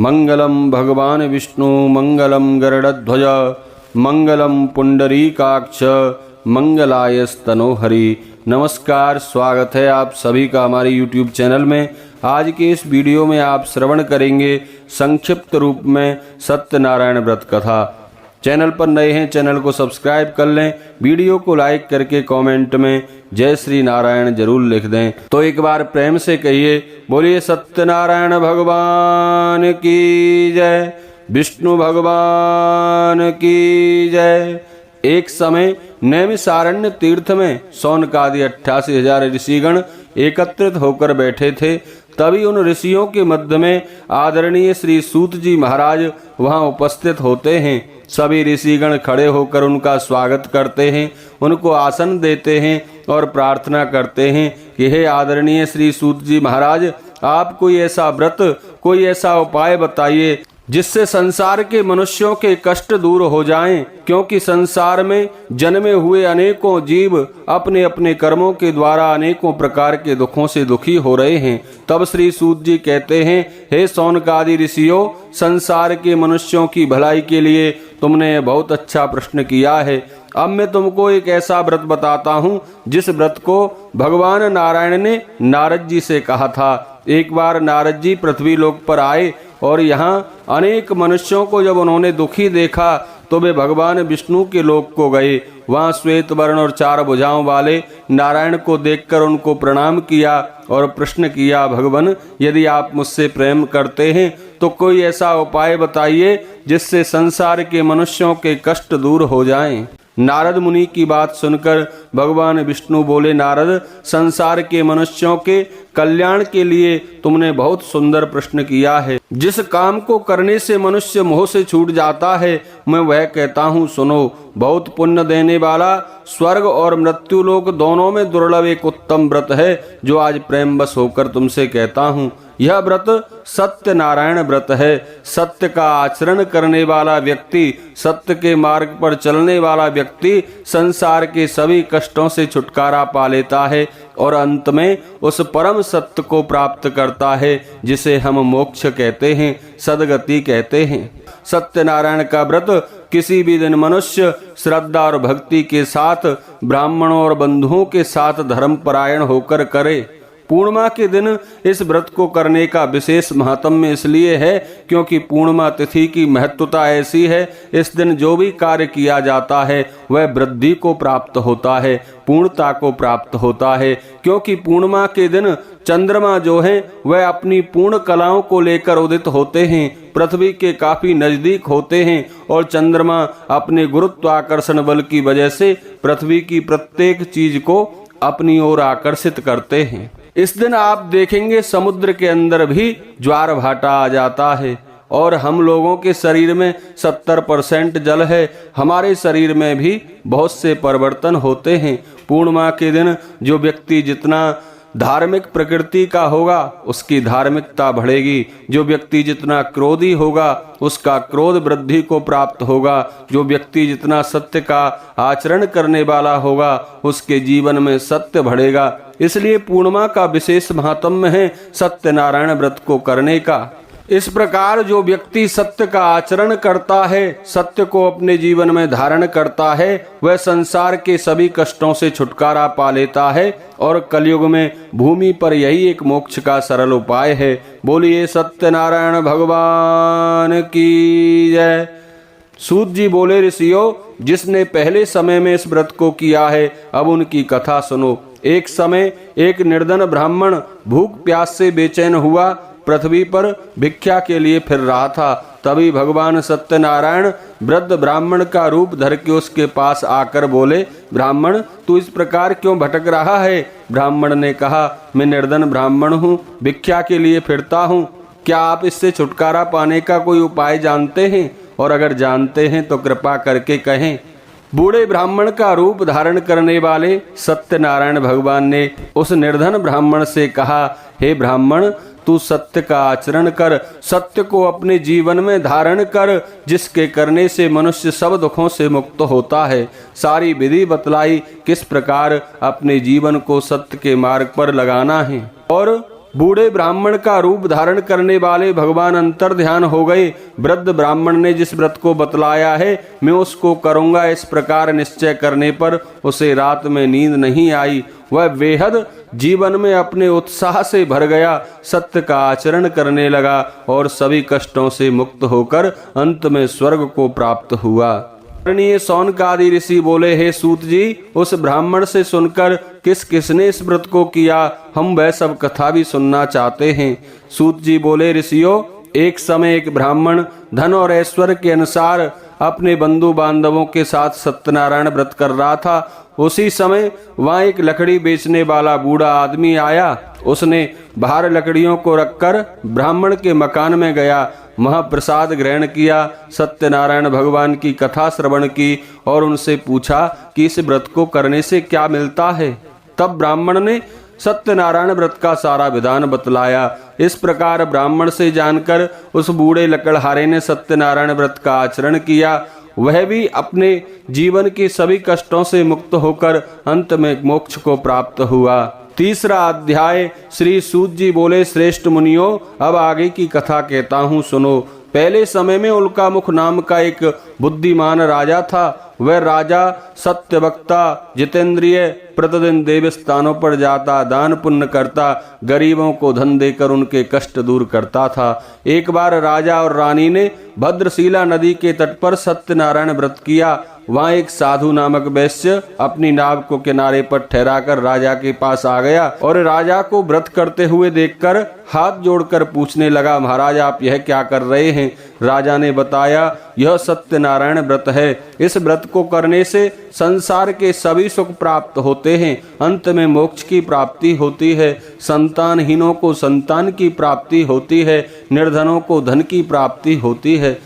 मंगलम भगवान विष्णु मंगलम गरुड़ध्वज मंगलम पुंडरीकाक्ष मंगलायस्तनोहरि। नमस्कार, स्वागत है आप सभी का हमारे YouTube चैनल में। आज के इस वीडियो में आप श्रवण करेंगे संक्षिप्त रूप में सत्यनारायण व्रत कथा। चैनल पर नए हैं, चैनल को सब्सक्राइब कर लें, वीडियो को लाइक करके कमेंट में जय श्री नारायण जरूर लिख दें। तो एक बार प्रेम से कहिए, बोलिए सत्यनारायण भगवान की जय, विष्णु भगवान की जय। एक समय नैमिषारण्य तीर्थ में शौनकादि 88,000 ऋषिगण एकत्रित होकर बैठे थे। तभी उन ऋषियों के मध्य में आदरणीय श्री सूत जी महाराज वहां उपस्थित होते हैं। सभी ऋषिगण खड़े होकर उनका स्वागत करते हैं, उनको आसन देते हैं और प्रार्थना करते हैं कि हे आदरणीय श्री सूत जी महाराज, आप कोई ऐसा व्रत, कोई ऐसा उपाय बताइए जिससे संसार के मनुष्यों के कष्ट दूर हो जाएं, क्योंकि संसार में जन्मे हुए अनेकों जीव अपने अपने कर्मों के द्वारा अनेकों प्रकार के दुखों से दुखी हो रहे हैं। तब श्री सूत जी कहते हैं, हे शौनकादि ऋषियों, संसार के मनुष्यों की भलाई के लिए तुमने बहुत अच्छा प्रश्न किया है। अब मैं तुमको एक ऐसा व्रत बताता हूँ जिस व्रत को भगवान नारायण ने नारद जी से कहा था। एक बार नारद जी पृथ्वी लोक पर आए और यहाँ अनेक मनुष्यों को जब उन्होंने दुखी देखा तो वे भगवान विष्णु के लोक को गए। वहाँ श्वेत वर्ण और 4 भुजाओं वाले नारायण को देखकर उनको प्रणाम किया और प्रश्न किया, भगवान, यदि आप मुझसे प्रेम करते हैं तो कोई ऐसा उपाय बताइए जिससे संसार के मनुष्यों के कष्ट दूर हो जाएं। नारद मुनि की बात सुनकर भगवान विष्णु बोले, नारद, संसार के मनुष्यों के कल्याण के लिए तुमने बहुत सुंदर प्रश्न किया है। जिस काम को करने से मनुष्य मोह से छूट जाता है, मैं वह कहता हूँ, सुनो। बहुत पुण्य देने वाला स्वर्ग और मृत्यु लोक दोनों में दुर्लभ एक उत्तम व्रत है जो आज प्रेम बस होकर तुमसे कहता हूँ। यह व्रत सत्यनारायण व्रत है। सत्य का आचरण करने वाला व्यक्ति, सत्य के मार्ग पर चलने वाला व्यक्ति संसार के सभी कष्टों से छुटकारा पा लेता है और अंत में उस परम सत्य को प्राप्त करता है जिसे हम मोक्ष कहते हैं, सद्गति कहते हैं। सत्यनारायण का व्रत किसी भी दिन मनुष्य श्रद्धा और भक्ति के साथ ब्राह्मणों और बंधुओं के साथ धर्मपरायण होकर करे। पूर्णिमा के दिन इस व्रत को करने का विशेष महत्व इसलिए है क्योंकि पूर्णिमा तिथि की महत्वता ऐसी है, इस दिन जो भी कार्य किया जाता है वह वृद्धि को प्राप्त होता है, पूर्णता को प्राप्त होता है। क्योंकि पूर्णिमा के दिन चंद्रमा जो है वह अपनी पूर्ण कलाओं को लेकर उदित होते हैं, पृथ्वी के काफी नजदीक होते हैं और चंद्रमा अपने गुरुत्वाकर्षण बल की वजह से पृथ्वी की प्रत्येक चीज को अपनी ओर आकर्षित करते हैं। इस दिन आप देखेंगे समुद्र के अंदर भी ज्वार भाटा आ जाता है और हम लोगों के शरीर में 70% जल है। हमारे शरीर में भी बहुत से परिवर्तन होते हैं। पूर्णिमा के दिन जो व्यक्ति जितना धार्मिक प्रकृति का होगा उसकी धार्मिकता बढ़ेगी, जो व्यक्ति जितना क्रोधी होगा उसका क्रोध वृद्धि को प्राप्त होगा, जो व्यक्ति जितना सत्य का आचरण करने वाला होगा उसके जीवन में सत्य बढ़ेगा। इसलिए पूर्णिमा का विशेष महत्व है सत्यनारायण व्रत को करने का। इस प्रकार जो व्यक्ति सत्य का आचरण करता है, सत्य को अपने जीवन में धारण करता है, वह संसार के सभी कष्टों से छुटकारा पा लेता है और कलयुग में भूमि पर यही एक मोक्ष का सरल उपाय है। बोलिए सत्यनारायण भगवान की जय। सूत जी बोले, ऋषियों, जिसने पहले समय में इस व्रत को किया है अब उनकी कथा सुनो। एक समय एक निर्धन ब्राह्मण भूख प्यास से बेचैन हुआ पृथ्वी पर भिक्षा के लिए फिर रहा था। तभी भगवान सत्यनारायण वृद्ध ब्राह्मण का रूप धर के उसके पास आकर बोले, ब्राह्मण, तू इस प्रकार क्यों भटक रहा है? ब्राह्मण ने कहा, मैं निर्धन ब्राह्मण हूँ, भिक्षा के लिए फिरता हूँ। क्या आप इससे छुटकारा पाने का कोई उपाय जानते हैं? और अगर जानते हैं तो कृपा करके कहें। बूढ़े ब्राह्मण का रूप धारण करने वाले सत्यनारायण भगवान ने उस निर्धन ब्राह्मण से कहा, हे ब्राह्मण, तू सत्य का आचरण कर, सत्य को अपने जीवन में धारण कर, जिसके करने से मनुष्य सब दुखों से मुक्त होता है। सारी विधि बतलाई किस प्रकार अपने जीवन को सत्य के मार्ग पर लगाना है और बूढ़े ब्राह्मण का रूप धारण करने वाले भगवान अंतर ध्यान हो गए। वृद्ध ब्राह्मण ने जिस व्रत को बतलाया है मैं उसको करूंगा, इस प्रकार निश्चय करने पर उसे रात में नींद नहीं आई। वह बेहद जीवन में अपने उत्साह से भर गया, सत्य का आचरण करने लगा और सभी कष्टों से मुक्त होकर अंत में स्वर्ग को प्राप्त हुआ। शौनक आदि ऋषि बोले, हे सूत जी, उस ब्राह्मण से सुनकर किस किसने इस व्रत को किया, हम वह सब कथा भी सुनना चाहते हैं। सूत जी बोले, ऋषियों, एक समय एक ब्राह्मण धन और ऐश्वर्य के अनुसार अपने बंधु बांधवों के साथ सत्यनारायण व्रत कर रहा था। उसी समय वहां एक लकड़ी बेचने वाला बूढ़ा आदमी आया। उसने बाहर लकड़ियों को रखकर ब्राह्मण के मकान में गया, महाप्रसाद ग्रहण किया, सत्यनारायण भगवान की कथा श्रवण की और उनसे पूछा कि इस व्रत को करने से क्या मिलता है। तब ब्राह्मण ने सत्यनारायण व्रत का सारा विधान बतलाया। इस प्रकार ब्राह्मण से जानकर उस बूढ़े लकड़हारे ने सत्यनारायण व्रत का आचरण किया। वह भी अपने जीवन के सभी कष्टों से मुक्त होकर अंत में मोक्ष को प्राप्त हुआ। तीसरा अध्याय। श्री सूत जी बोले, श्रेष्ठ मुनियों, अब आगे की कथा कहता हूँ, सुनो। पहले समय में उल्कामुख नाम का एक बुद्धिमान राजा था। वह राजा सत्यवक्ता, जितेंद्रिय, प्रतिदिन देव स्थानों पर जाता, दान पुण्य करता, गरीबों को धन देकर उनके कष्ट दूर करता था। एक बार राजा और रानी ने भद्रशिला नदी के तट पर सत्यनारायण व्रत किया। वहां एक साधु नामक वैश्य अपनी नाव को किनारे पर ठहराकर राजा के पास आ गया और राजा को व्रत करते हुए देखकर हाथ जोड़कर पूछने लगा, महाराज, आप यह क्या कर रहे हैं? राजा ने बताया, यह सत्यनारायण व्रत है। इस व्रत को करने से संसार के सभी सुख प्राप्त होते हैं, अंत में मोक्ष की प्राप्ति होती है, संतानहीनों को संतान की प्राप्ति होती है, निर्धनों को धन की प्राप्ति होती है।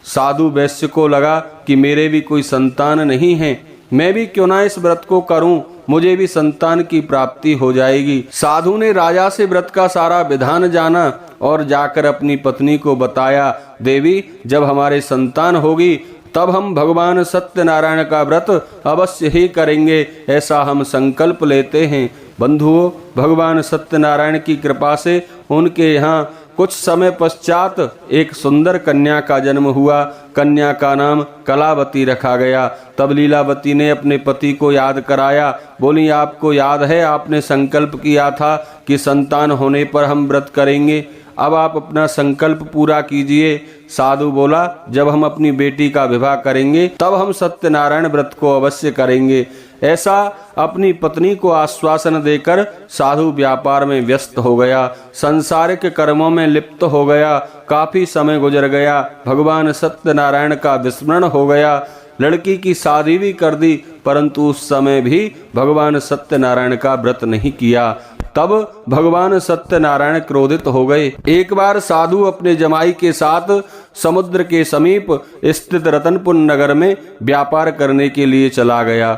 साधु वैश्य को लगा कि मेरे भी कोई संतान नहीं है, मैं भी क्यों ना इस व्रत को करूं, मुझे भी संतान की प्राप्ति हो जाएगी। साधु ने राजा से व्रत का सारा विधान जाना और जाकर अपनी पत्नी को बताया, देवी, जब हमारे संतान होगी तब हम भगवान सत्यनारायण का व्रत अवश्य ही करेंगे, ऐसा हम संकल्प लेते हैं। बंधुओं, भगवान सत्यनारायण की कृपा से उनके यहाँ कुछ समय पश्चात एक सुंदर कन्या का जन्म हुआ। कन्या का नाम कलावती रखा गया। तब लीलावती ने अपने पति को याद कराया। बोली, आपको याद है, आपने संकल्प किया था कि संतान होने पर हम व्रत करेंगे, अब आप अपना संकल्प पूरा कीजिए। साधु बोला, जब हम अपनी बेटी का विवाह करेंगे तब हम सत्यनारायण व्रत को अवश्य करेंगे। ऐसा अपनी पत्नी को आश्वासन देकर साधु व्यापार में व्यस्त हो गया, सांसारिक कर्मों में लिप्त हो गया। काफी समय गुजर गया, भगवान सत्यनारायण का विस्मरण हो गया। लड़की की शादी भी कर दी, परंतु उस समय भी भगवान सत्यनारायण का व्रत नहीं किया। तब भगवान सत्यनारायण क्रोधित हो गए। एक बार साधु अपने जमाई के साथ समुद्र के समीप स्थित रतनपुर नगर में व्यापार करने के लिए चला गया।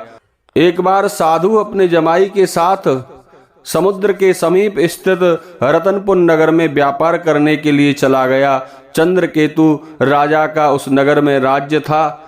एक बार साधु अपने जमाई के साथ समुद्र के समीप स्थित रतनपुर नगर में व्यापार करने के लिए चला गया। चंद्रकेतु राजा का उस नगर में राज्य था।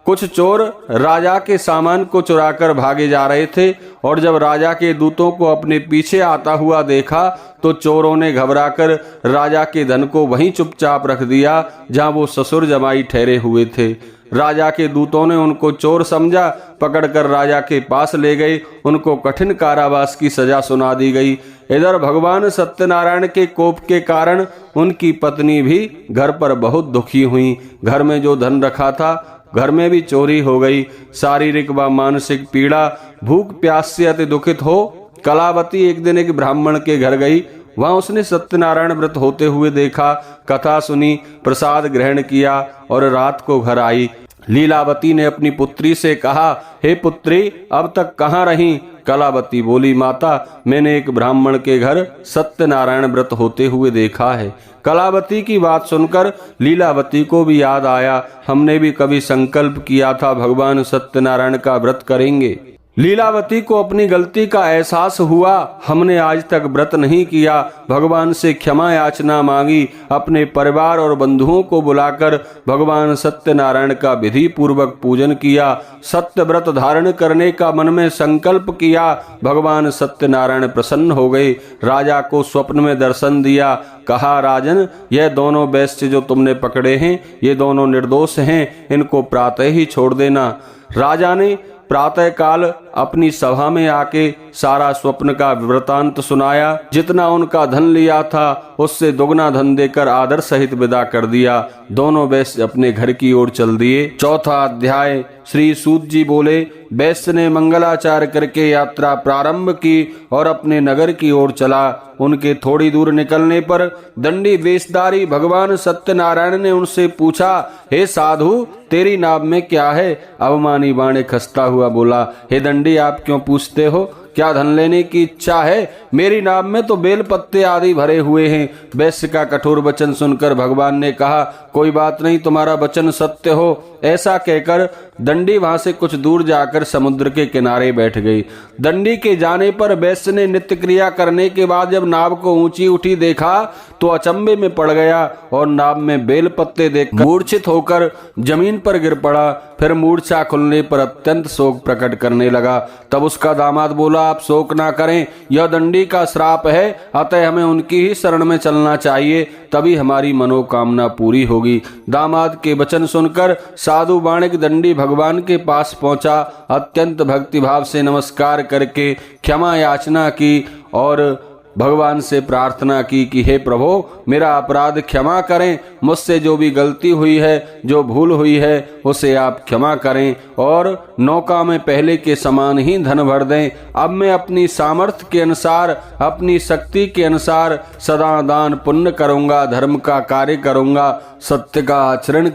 कुछ चोर राजा के सामान को चुराकर भागे जा रहे थे और जब राजा के दूतों को अपने पीछे आता हुआ देखा तो चोरों ने घबराकर राजा के धन को वहीं चुपचाप रख दिया जहां वो ससुर जमाई ठहरे हुए थे। राजा के दूतों ने उनको चोर समझा, पकड़कर राजा के पास ले गए। उनको कठिन कारावास की सजा सुना दी गई। इधर भगवान सत्यनारायण के कोप के कारण उनकी पत्नी भी घर पर बहुत दुखी हुई। घर में जो धन रखा था घर में भी चोरी हो गई। शारीरिक व मानसिक पीड़ा, भूख प्यास से अति दुखित हो कलावती एक दिन एक ब्राह्मण के घर गई। वहां उसने सत्यनारायण व्रत होते हुए देखा, कथा सुनी, प्रसाद ग्रहण किया और रात को घर आई। लीलावती ने अपनी पुत्री से कहा, हे पुत्री, अब तक कहाँ रही? कलावती बोली, माता, मैंने एक ब्राह्मण के घर सत्यनारायण व्रत होते हुए देखा है। कलावती की बात सुनकर लीलावती को भी याद आया, हमने भी कभी संकल्प किया था भगवान सत्यनारायण का व्रत करेंगे। लीलावती को अपनी गलती का एहसास हुआ। हमने आज तक व्रत नहीं किया। भगवान से क्षमा याचना मांगी। अपने परिवार और बंधुओं को बुलाकर भगवान सत्यनारायण का विधि पूर्वक पूजन किया। सत्य व्रत धारण करने का मन में संकल्प किया। भगवान सत्यनारायण प्रसन्न हो गए। राजा को स्वप्न में दर्शन दिया। कहा, राजन, यह दोनों वैश्य जो तुमने पकड़े हैं, ये दोनों निर्दोष हैं, इनको प्रातः ही छोड़ देना। राजा ने प्रातः काल अपनी सभा में आके सारा स्वप्न का वृतांत सुनाया। जितना उनका धन लिया था उससे दुगना धन देकर आदर सहित विदा कर दिया। दोनों वैश्य अपने घर की ओर चल दिए। चौथा अध्याय। श्री सूत जी बोले, वैश्य ने मंगलाचार करके यात्रा प्रारंभ की और अपने नगर की ओर चला। उनके थोड़ी दूर निकलने पर दंडी वेशधारी भगवान सत्यनारायण ने उनसे पूछा, हे साधु, तेरी नाभ में क्या है? अवमानी बाणे खसता हुआ बोला, हे दंडी, आप क्यों पूछते हो? क्या धन लेने की इच्छा है? मेरी नाभ में तो बेल पत्ते आदि भरे हुए हैं। वैश्य का कठोर वचन सुनकर भगवान ने कहा, कोई बात नहीं, तुम्हारा वचन सत्य हो। ऐसा कहकर दंडी वहां से कुछ दूर जाकर समुद्र के किनारे बैठ गई। दंडी के जाने पर वैश्य ने नित्य क्रिया करने के बाद जब नाभ को ऊंची उठी देखा तो अचंभे में पड़ गया और नाभ में बेल पत्ते देखकर मूर्छित होकर जमीन पर गिर पड़ा। फिर मूर्छा खुलने पर अत्यंत शोक प्रकट करने लगा। तब उसका दामाद बोला, आप शोक ना करें, यह दंडी का श्राप है, अतः हमें उनकी ही शरण में चलना चाहिए, तभी हमारी मनोकामना पूरी होगी। दामाद के वचन सुनकर साधु बाणिक दंडी भगवान के पास पहुंचा। अत्यंत भक्तिभाव से नमस्कार करके क्षमा याचना की और भगवान से प्रार्थना की कि हे प्रभु, मेरा अपराध क्षमा करें। मुझसे जो भी गलती हुई है, जो भूल हुई है, उसे आप क्षमा करें और नौका में पहले के समान ही धन भर दें। अब मैं अपनी सामर्थ्य के अनुसार, अपनी शक्ति के अनुसार सदा दान पुण्य करूंगा, धर्म का कार्य करूंगा, सत्य का आचरण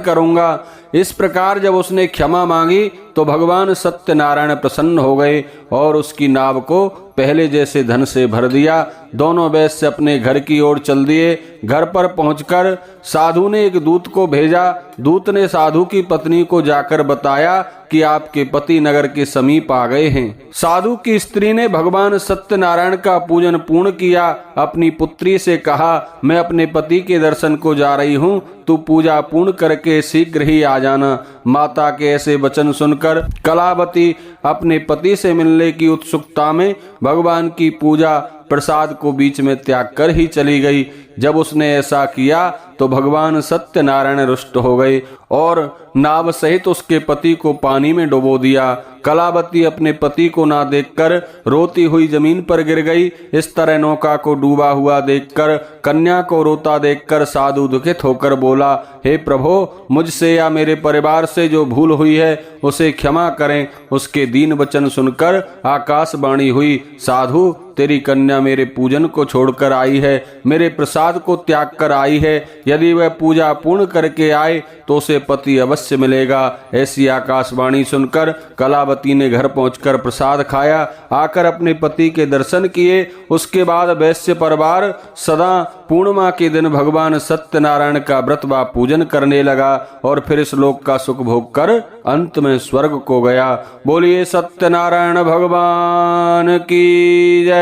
करूंगा। इस प्रकार जब उसने क्षमा मांगी तो भगवान सत्यनारायण प्रसन्न हो गए और उसकी नाव को पहले जैसे धन से भर दिया। दोनों वैश्य अपने घर की ओर चल दिए। घर पर पहुंचकर साधु ने एक दूत को भेजा। दूत ने साधु की पत्नी को जाकर बताया कि आपके पति नगर के समीप आ गए हैं। साधु की स्त्री ने भगवान सत्यनारायण का पूजन पूर्ण किया। अपनी पुत्री से कहा, मैं अपने पति के दर्शन को जा रही हूँ, तू पूजा पूर्ण करके शीघ्र ही आ जाना। माता के ऐसे वचन सुनकर कलावती अपने पति से मिलने की उत्सुकता में भगवान की पूजा प्रसाद को बीच में त्याग कर ही चली गई। जब उसने ऐसा किया तो भगवान सत्यनारायण रुष्ट हो गए और नाव सहित उसके पति को पानी में डुबो दिया। कलावती अपने पति को ना देखकर रोती हुई जमीन पर गिर गई। इस तरह नौका को डूबा हुआ देखकर, कन्या को रोता देखकर साधु दुखित होकर बोला, हे प्रभु, मुझसे या मेरे परिवार से जो भूल हुई है उसे क्षमा करें। उसके दीन वचन सुनकर आकाशवाणी हुई, साधु, तेरी कन्या मेरे पूजन को छोड़कर आई है, मेरे प्रसाद को त्याग कर आई है। यदि वह पूजा पूर्ण करके आए तो उसे पति अवश्य मिलेगा। ऐसी आकाशवाणी सुनकर कलावती ने घर पहुंचकर प्रसाद खाया। आकर अपने पति के दर्शन किए। उसके बाद वैश्य परिवार सदा पूर्णिमा के दिन भगवान सत्यनारायण का व्रत व पूजन करने लगा और फिर इस लोक का सुख भोग कर अंत में स्वर्ग को गया। बोलिए सत्यनारायण भगवान की जय।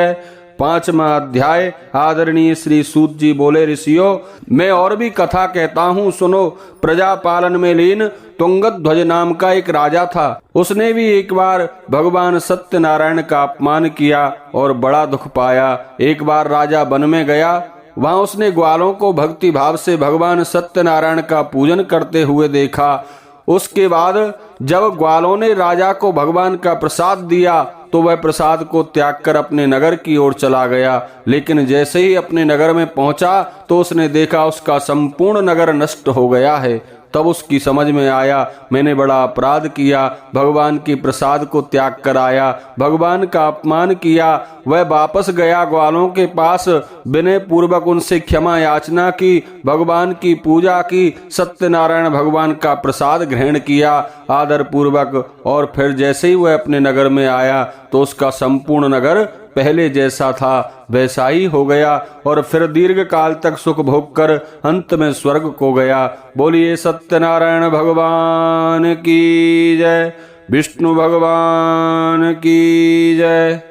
5वां अध्याय। आदरणीय श्री सूत जी बोले, ऋषियों, मैं और भी कथा कहता हूँ, सुनो। प्रजा पालन में लीन तुंगध्वज नाम का एक राजा था। उसने भी एक बार भगवान सत्यनारायण का अपमान किया और बड़ा दुख पाया। एक बार राजा वन में गया। वहां उसने ग्वालों को भक्ति भाव से भगवान सत्यनारायण का पूजन करते हुए देखा। उसके बाद जब ग्वालों ने राजा को भगवान का प्रसाद दिया तो वह प्रसाद को त्याग कर अपने नगर की ओर चला गया। लेकिन जैसे ही अपने नगर में पहुंचा तो उसने देखा उसका संपूर्ण नगर नष्ट हो गया है। तब उसकी समझ में आया, मैंने बड़ा अपराध किया, भगवान के प्रसाद को त्याग कर आया, भगवान का अपमान किया। वह वापस गया ग्वालों के पास, विनय पूर्वक उनसे क्षमा याचना की, भगवान की पूजा की, सत्यनारायण भगवान का प्रसाद ग्रहण किया आदर पूर्वक। और फिर जैसे ही वह अपने नगर में आया तो उसका संपूर्ण नगर पहले जैसा था वैसा ही हो गया और फिर दीर्घ काल तक सुख भोग कर अंत में स्वर्ग को गया। बोलिए सत्यनारायण भगवान की जय। विष्णु भगवान की जय।